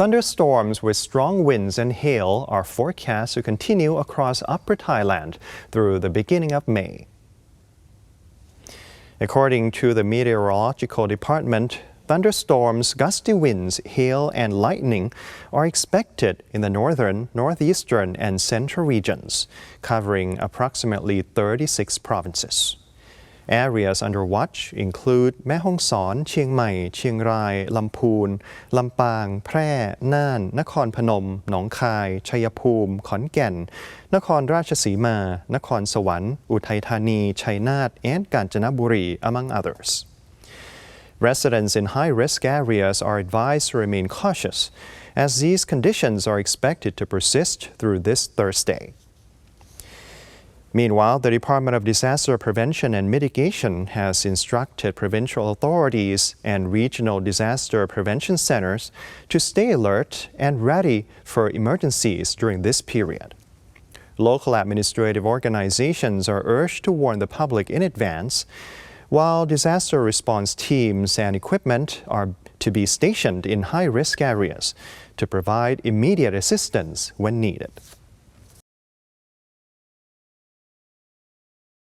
Thunderstorms with strong winds and hail are forecast to continue across Upper Thailand through the beginning of May. According to the Meteorological Department, thunderstorms, gusty winds, hail, and lightning are expected in the northern, northeastern, and central regions, covering approximately 36 provinces. Areas under watch include Mae Hong Son, Chiang Mai, Chiang Rai, Lamphun, Lampang, Phrae, Nan, Nakhon Phanom, Nong Khai, Chayapum, Khon Kaen, Nakhon Ratchasima, Nakhon Sawan, Uthai Thani, Chainat, and Kanchanaburi, among others. Residents in high-risk areas are advised to remain cautious, as these conditions are expected to persist through this Thursday. Meanwhile, the Department of Disaster Prevention and Mitigation has instructed provincial authorities and regional disaster prevention centers to stay alert and ready for emergencies during this period. Local administrative organizations are urged to warn the public in advance, while disaster response teams and equipment are to be stationed in high-risk areas to provide immediate assistance when needed.